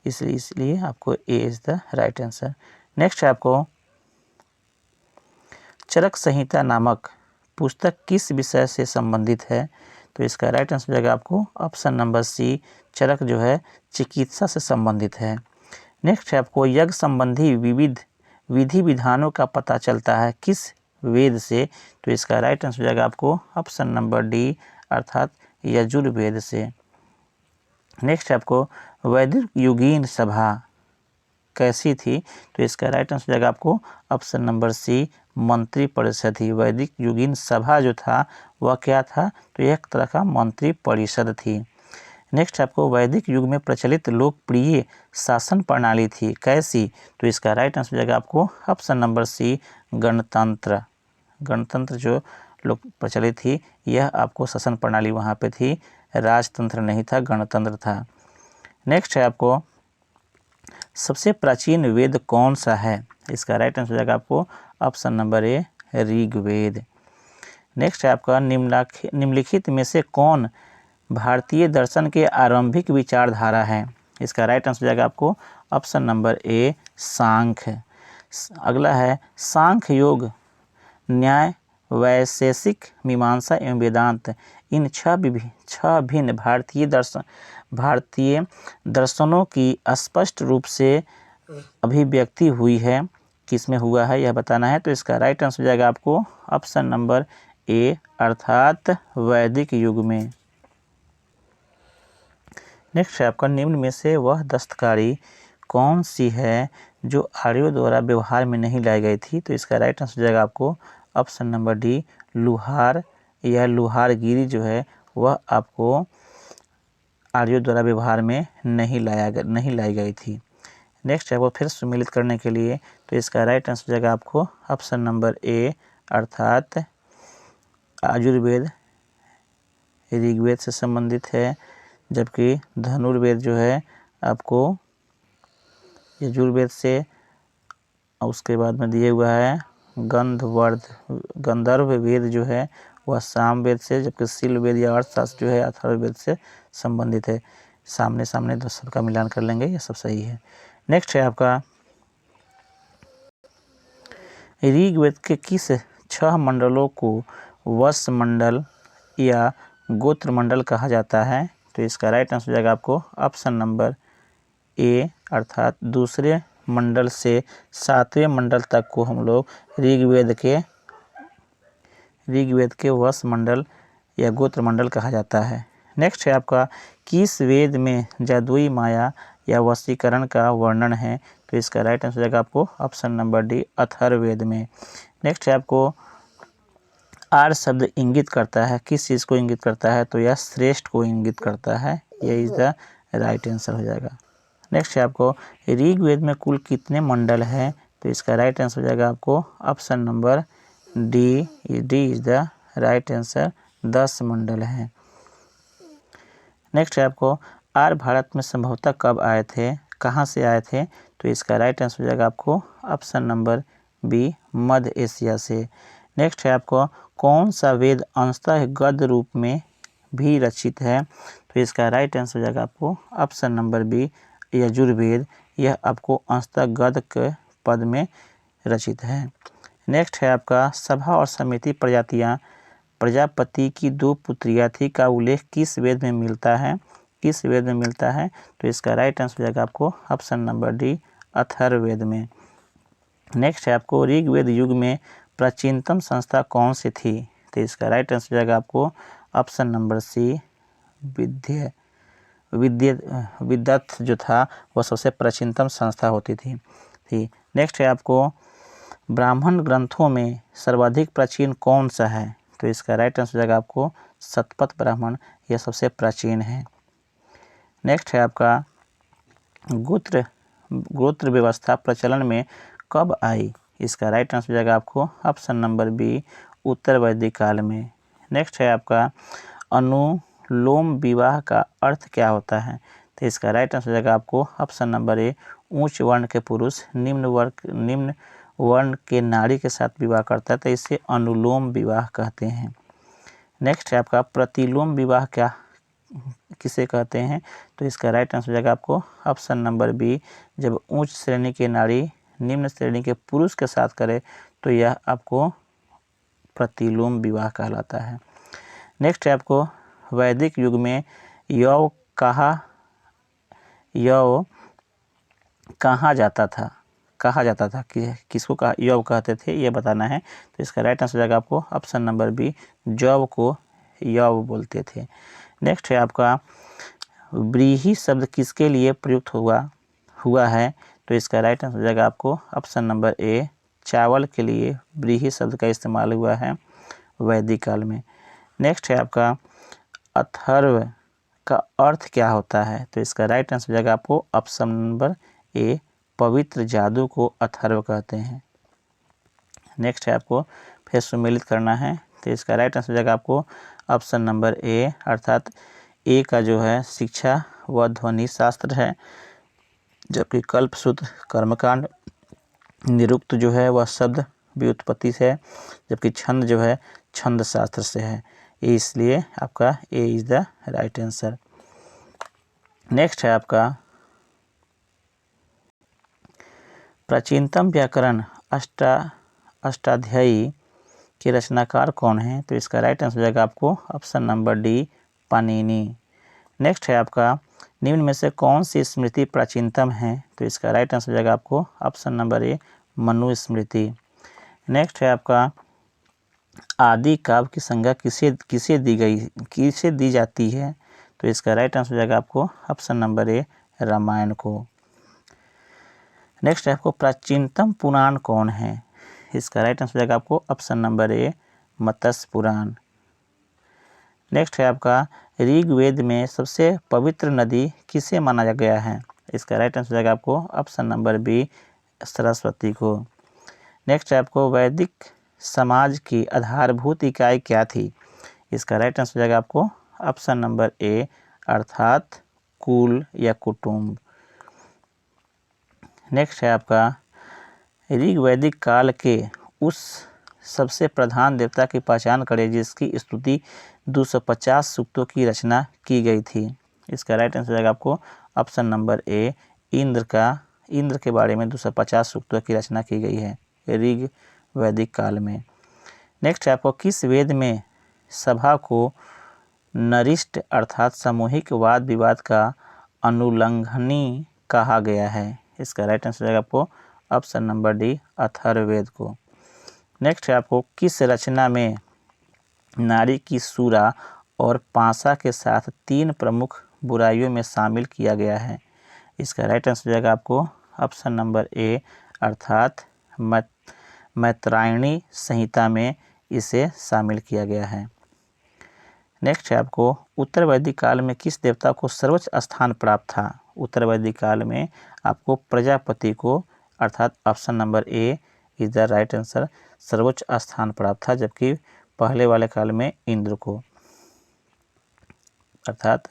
इसलिए आपको A is the right answer. Next है आपको चरक संहिता नामक पुस्तक किस विषय से संबंधित है? तो इसका राइट आंसर हो जाएगा आपको ऑप्शन नंबर सी, चरक जो है चिकित्सा से संबंधित है। नेक्स्ट है आपको यज्ञ संबंधी विविध विधि विधानों का पता चलता है किस वेद से? तो इसका राइट आंसर हो जाएगा आपको ऑप्शन नंबर डी अर्थात यजुर्वेद से। नेक्स्ट है आपको वैदिक युगीन सभा कैसी थी? तो इसका राइट आंसर हो जाएगा आपको ऑप्शन नंबर सी, मंत्री परिषद थी। वैदिक युगीन सभा जो था वह क्या था? तो यह एक तरह का मंत्री परिषद थी। नेक्स्ट आपको वैदिक युग में प्रचलित लोकप्रिय शासन प्रणाली थी कैसी? तो इसका राइट आंसर हो जाएगा आपको ऑप्शन नंबर सी, गणतंत्र। गणतंत्र जो लोक प्रचलित थी यह आपको शासन प्रणाली वहाँ पे थी, राजतंत्र नहीं था, गणतंत्र था। नेक्स्ट है आपको सबसे प्राचीन वेद कौन सा है? इसका राइट आंसर हो जाएगा आपको option number A, Rigveda. Next है आपका निम्नलिखित में से कौन भारतीय दर्शन के आरंभिक विचारधारा है? इसका राइट आंसर हो जाएगा आपको ऑप्शन नंबर ए, सांख्य। अगला है सांख्य, योग, न्याय, वैशेषिक, मीमांसा एवं वेदांत, इन छह भिन्न भारतीय दर्शनों की स्पष्ट रूप से अभिव्यक्ति हुई है, किसमें हुआ है यह बताना है। तो इसका राइट आंसर हो जाएगा आपको ऑप्शन नंबर ए अर्थात वैदिक युग में। नेक्स्ट है आपका निम्न में से वह दस्तकारी कौन सी है जो आर्यों द्वारा व्यवहार में नहीं लाई गई थी? तो इसका राइट आंसर हो जाएगा आपको ऑप्शन नंबर डी, लुहार या लुहारगिरी जो है वह आपको आर्यों द्वारा व्यवहार में नहीं लाई गई थी। नेक्स्ट है वो फिर सम्मिलित करने के लिए, तो इसका राइट आंसर हो जाएगा आपको ऑप्शन नंबर ए अर्थात आयुर्वेद ऋग्वेद से संबंधित है, जबकि धनुर्वेद जो है आपको यजुर्वेद से, उसके बाद में दिए हुआ है गंधर्व वेद जो है वह सामवेद से, जबकि शीलवेद या अर्थशास्त्र जो है अथर्ववेद से संबंधित है। सामने सामने दो सबका मिलान कर लेंगे, ये सब सही है। नेक्स्ट है आपका ऋग्वेद के किस 6 मंडलों को वत्स मंडल या गोत्र मंडल कहा जाता है? तो इसका राइट आंसर हो जाएगा आपको ऑप्शन नंबर ए अर्थात दूसरे मंडल से 7वें मंडल तक को हम लोग ऋग्वेद के वत्स मंडल या गोत्र मंडल कहा जाता है। नेक्स्ट है आपका किस वेद में जादुई माया या वशीकरण का वर्णन है? तो इसका राइट आंसर हो जाएगा आपको ऑप्शन नंबर डी, अथर्ववेद में। नेक्स्ट है आपको आर शब्द इंगित करता है, किस चीज़ को इंगित करता है? तो यह श्रेष्ठ को इंगित करता है, ये इज द राइट आंसर हो जाएगा। नेक्स्ट है आपको ऋग्वेद में कुल कितने मंडल हैं? तो इसका राइट आंसर हो जाएगा आपको option number D is the right answer, 10 मंडल हैं। नेक्स्ट है आपको आर्य भारत में संभवतः कब आए थे, कहाँ से आए थे? तो इसका राइट आंसर हो जाएगा आपको ऑप्शन नंबर बी, मध्य एशिया से। नेक्स्ट है आपको कौन सा वेद अंशतः गद्य रूप में भी रचित है? तो इसका राइट आंसर हो जाएगा आपको ऑप्शन नंबर बी, यजुर्वेद। यह आपको अंशतः गद्य के पद में रचित है। नेक्स्ट है आपका सभा और समिति प्रजापति की 2 पुत्रियाँ थी का उल्लेख किस वेद में मिलता है? किस वेद में मिलता है? तो इसका राइट आंसर हो जाएगा आपको ऑप्शन नंबर डी, अथर्ववेद में। नेक्स्ट है आपको ऋग्वेद युग में प्राचीनतम संस्था कौन सी थी? तो इसका राइट आंसर हो जाएगा आपको ऑप्शन नंबर सी, विद्वत जो था वह सबसे प्राचीनतम संस्था होती थी। नेक्स्ट है आपको ब्राह्मण ग्रंथों में सर्वाधिक प्राचीन कौन सा है? तो इसका राइट आंसर हो जाएगा आपको शतपथ ब्राह्मण, यह सबसे प्राचीन है। नेक्स्ट है आपका गोत्र व्यवस्था प्रचलन में कब आई? इसका राइट आंसर हो जाएगा आपको ऑप्शन नंबर बी, उत्तर वैदिक काल में। नेक्स्ट है आपका अनुलोम विवाह का अर्थ क्या होता है? तो इसका राइट आंसर हो जाएगा आपको ऑप्शन नंबर ए, उच्च वर्ण के पुरुष निम्न वर्ण के नारी के साथ विवाह करता है तो इसे अनुलोम विवाह कहते हैं। नेक्स्ट है आपका प्रतिलोम विवाह किसे कहते हैं? तो इसका राइट आंसर हो जाएगा आपको ऑप्शन नंबर बी। जब उच्च श्रेणी के नारी निम्न श्रेणी के पुरुष के साथ करे तो यह आपको प्रतिलोम विवाह कहलाता है। नेक्स्ट है आपको वैदिक युग में यौव कहा जाता था, कि किसको कहा यौव कहते थे ये बताना है। तो इसका राइट आंसर हो जाएगा आपको ऑप्शन नंबर बी, जौ को यौव बोलते थे। नेक्स्ट है आपका व्रीहि शब्द किसके लिए प्रयुक्त हुआ है? तो इसका राइट आंसर हो जाएगा आपको ऑप्शन नंबर ए, चावल के लिए व्रीहि शब्द का इस्तेमाल हुआ है वैदिक काल में। नेक्स्ट है आपका अथर्व का अर्थ क्या होता है? तो इसका राइट आंसर हो जाएगा आपको ऑप्शन नंबर ए, पवित्र जादू को अथर्व कहते हैं। नेक्स्ट है आपको फिर सुमेलित करना है, तो इसका राइट आंसर हो जाएगा आपको ऑप्शन नंबर ए, अर्थात ए का जो है शिक्षा व ध्वनि शास्त्र है, जबकि कल्पसूत्र कर्मकांड, निरुक्त जो है वह शब्द व्युत्पत्ति से है, जबकि छंद जो है छंद शास्त्र से है। इसलिए आपका A is the right answer. Next है आपका प्राचीनतम व्याकरण अष्टाध्यायी के रचनाकार कौन है? तो इसका राइट आंसर हो जाएगा आपको option number D, Panini. Next है आपका निम्न में से कौन सी स्मृति प्राचीनतम है? तो इसका राइट आंसर हो जाएगा आपको ऑप्शन नंबर ए, मनुस्मृति। नेक्स्ट है आपका आदि काव्य की संज्ञा किसे दी जाती है? तो इसका राइट आंसर हो जाएगा आपको ऑप्शन नंबर ए, रामायण को। नेक्स्ट है आपको प्राचीनतम पुराण कौन है? इसका राइट आंसर हो जाएगा आपको option number A, Matsya Purana. Next है आपका ऋग्वेद में सबसे पवित्र नदी किसे माना गया है? इसका राइट आंसर हो जाएगा आपको ऑप्शन नंबर बी, सरस्वती को। नेक्स्ट है आपको वैदिक समाज की आधारभूत इकाई क्या थी? इसका राइट आंसर हो जाएगा आपको ऑप्शन नंबर ए, अर्थात कुल या कुटुंब। नेक्स्ट है आपका ऋग्वैदिक काल के उस सबसे प्रधान देवता की पहचान करें जिसकी स्तुति 250 सूक्तों की रचना की गई थी। इसका राइट आंसर हो जाएगा आपको ऑप्शन नंबर ए, इंद्र के बारे में 250 सूक्तों की रचना की गई है ऋग्वैदिक काल में। नेक्स्ट है आपको किस वेद में सभा को नरिष्ट अर्थात सामूहिक वाद विवाद का अनुल्लंघनी कहा गया है? इसका राइट आंसर हो जाएगा आपको ऑप्शन नंबर डी, अथर्ववेद को। नेक्स्ट है आपको किस रचना में नारी की सूरा और पासा के साथ 3 प्रमुख बुराइयों में शामिल किया गया है? इसका राइट आंसर हो जाएगा आपको ऑप्शन नंबर ए, अर्थात मैत्रायणी संहिता में इसे शामिल किया गया है। नेक्स्ट है आपको उत्तर वैदिक काल में किस देवता को सर्वोच्च स्थान प्राप्त था? उत्तर वैदिक काल में आपको प्रजापति को, अर्थात option number A is the right answer, सर्वोच्च स्थान प्राप्त था, जबकि पहले वाले काल में इंद्र को, अर्थात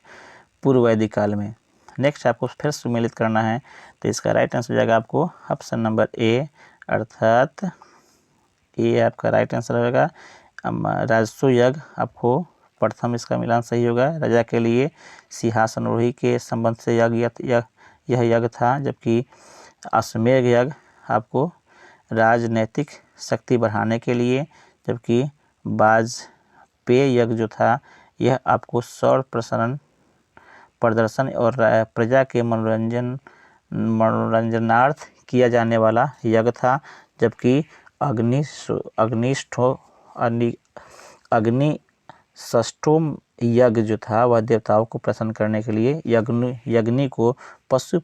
पूर्व वैदिक काल में। नेक्स्ट आपको फिर सुमेलित करना है, तो इसका राइट आंसर हो जाएगा आपको ऑप्शन नंबर ए, अर्थात ये आपका राइट आंसर होगा। राजसु यज्ञ आपको प्रथम इसका मिलान सही होगा। राजा के लिए सिंहासनरोही के संबंध से यह यज्ञ था, जबकि अश्वमेध यज्ञ आपको राजनैतिक शक्ति बढ़ाने के लिए, जबकि वाजपेय यज्ञ जो था यह आपको सौर प्रदर्शन और प्रजा के मनोरंजनार्थ किया जाने वाला यज्ञ था, जबकि अग्निष्ठोम यज्ञ जो था वह देवताओं को प्रसन्न करने के लिए यज्ञ को पशु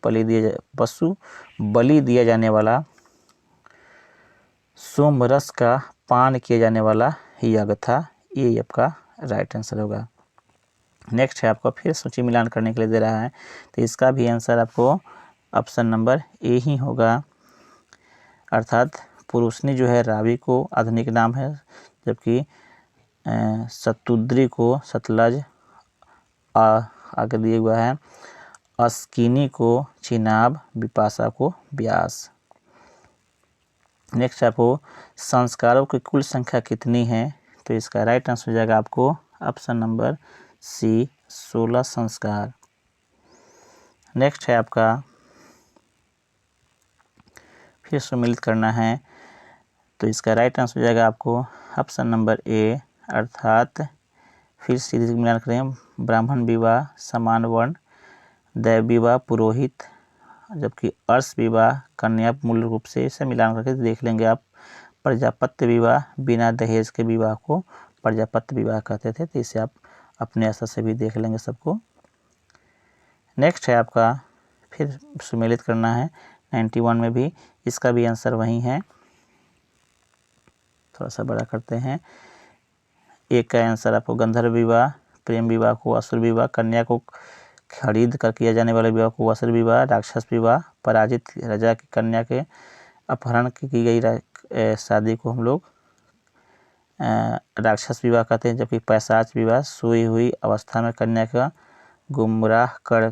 बलि दिया जाने वाला सोमरस का पान किया जाने वाला यज्ञ था। ये आपका राइट आंसर होगा। नेक्स्ट है आपको फिर सूची मिलान करने के लिए दे रहा है, तो इसका भी आंसर आपको ऑप्शन नंबर ए ही होगा, अर्थात पुरुषनी जो है रावी को आधुनिक नाम है, जबकि शतुद्री को सतलज आगे दिए हुआ है, अस्किनी को चिनाब, विपाशा को व्यास। नेक्स्ट आपको संस्कारों की कुल संख्या कितनी है? तो इसका राइट आंसर हो जाएगा आपको ऑप्शन नंबर सी, 16 संस्कार। नेक्स्ट है आपका फिर सम्मिलित करना है, तो इसका राइट आंसर हो जाएगा आपको ऑप्शन नंबर ए, अर्थात फिर सीधे मिलान करें, ब्राह्मण विवाह, समान वर्ण, दैव विवाह, पुरोहित, जबकि अर्श विवाह, कन्या। मूल रूप से इसे मिलान करके देख लेंगे आप। प्रजापत्य विवाह, बिना दहेज के विवाह को प्रजापत्य विवाह कहते थे, तो इसे आप अपने असर से भी देख लेंगे सबको। नेक्स्ट है आपका फिर सम्मिलित करना है 91 में भी, इसका भी आंसर वही है। थोड़ा सा बड़ा करते हैं। एक का आंसर आपको गंधर्व विवाह, प्रेम विवाह को असुर विवाह, कन्या को खरीद कर किया जाने वाले विवाह को असुर विवाह, राक्षस विवाह, पराजित राजा की कन्या के अपहरण की गई शादी को हम लोग राक्षस विवाह कहते हैं, जबकि पैशाच विवाह सोई हुई अवस्था में कन्या का गुमराह कर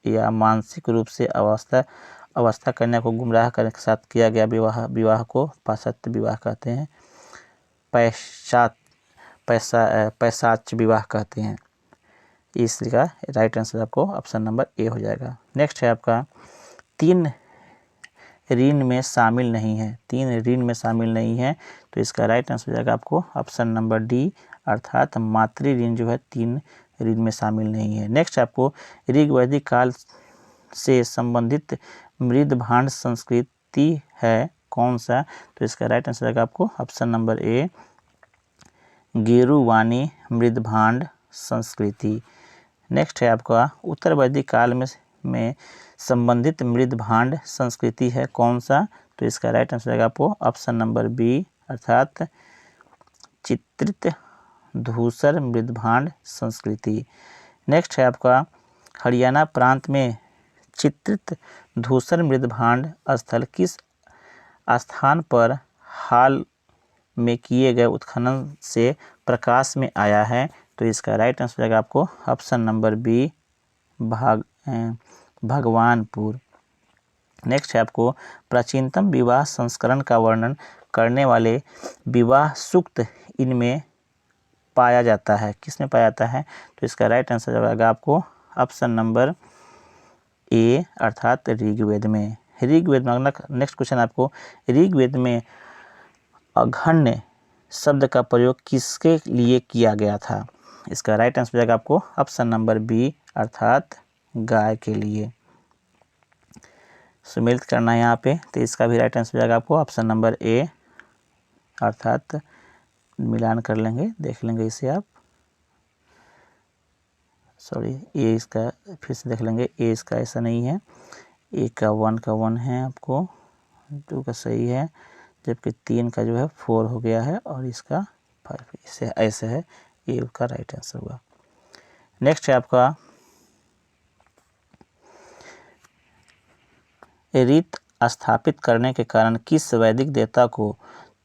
या मानसिक रूप से अवस्था कन्या को गुमराह करने के साथ किया गया विवाह को पाश्चात्य विवाह कहते हैं, पैशाच विवाह कहते हैं। इसका राइट आंसर आपको ऑप्शन नंबर ए हो जाएगा। नेक्स्ट है आपका 3 ऋण में शामिल नहीं है, 3 ऋण में शामिल नहीं है, तो इसका राइट आंसर हो जाएगा आपको ऑप्शन नंबर डी, अर्थात मातृ ऋण जो है 3 ऋण में शामिल नहीं है। नेक्स्ट आपको ऋग वैदिक काल से संबंधित मृद भांड संस्कृति है कौन सा, तो इसका राइट आंसर रहेगा आपको ऑप्शन नंबर ए, गेरुवानी मृद भांड संस्कृति। नेक्स्ट है आपका उत्तर वैदिक काल में संबंधित मृद भांड संस्कृति है कौन सा, तो इसका राइट आंसर रहेगा आपको ऑप्शन नंबर बी, अर्थात चित्रित धूसर मृद भांड संस्कृति। नेक्स्ट है आपका हरियाणा प्रांत में चित्रित धूसर मृद भांड स्थल किस स्थान पर हाल में किए गए उत्खनन से प्रकाश में आया है, तो इसका राइट आंसर रहेगा आपको option number B, Bhagwanpur. Next है आपको प्राचीनतम विवाह संस्करण का वर्णन करने वाले विवाह सूक्त इनमें पाया जाता है, किसमें पाया जाता है, तो इसका राइट आंसर रहेगा आपको ऑप्शन नंबर ए, अर्थात ऋग्वेद में। ऋग्वेद में नेक्स्ट क्वेश्चन आपको ऋग्वेद में अघन्य शब्द का प्रयोग किसके लिए किया गया था, इसका राइट आंसर रहेगा आपको ऑप्शन नंबर बी, अर्थात गाय के लिए। सम्मिलित करना है यहाँ पे, तो इसका भी राइट आंसर रहेगा आपको ऑप्शन नंबर ए, अर्थात मिलान कर लेंगे, देख लेंगे इसे आप। सॉरी, ए इसका फिर से देख लेंगे, ए इसका ऐसा नहीं है, ए का 1 है, आपको 2 का सही है, जबकि 3 का जो है 4 हो गया है और इसका 5, इसे ऐसे है, ये उसका राइट आंसर हुआ। नेक्स्ट है आपका रीत स्थापित करने के कारण किस वैदिक देवता को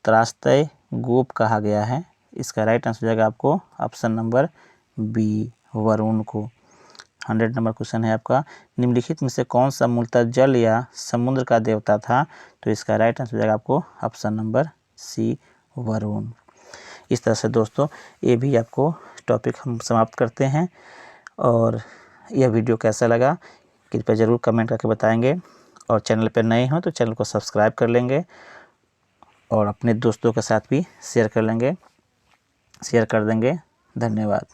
त्रास्त्य गोप कहा गया है, इसका राइट आंसर हो जाएगा आपको ऑप्शन नंबर बी, वरुण को। 100 नंबर क्वेश्चन है आपका निम्नलिखित में से कौन सा मूलतः जल या समुद्र का देवता था, तो इसका राइट आंसर हो जाएगा आपको ऑप्शन नंबर सी, वरुण। इस तरह से दोस्तों ये भी आपको टॉपिक हम समाप्त करते हैं, और यह वीडियो कैसा लगा कृपया ज़रूर कमेंट करके बताएंगे, और चैनल पर नए हो तो चैनल को सब्सक्राइब कर लेंगे और अपने दोस्तों के साथ भी शेयर कर देंगे। धन्यवाद।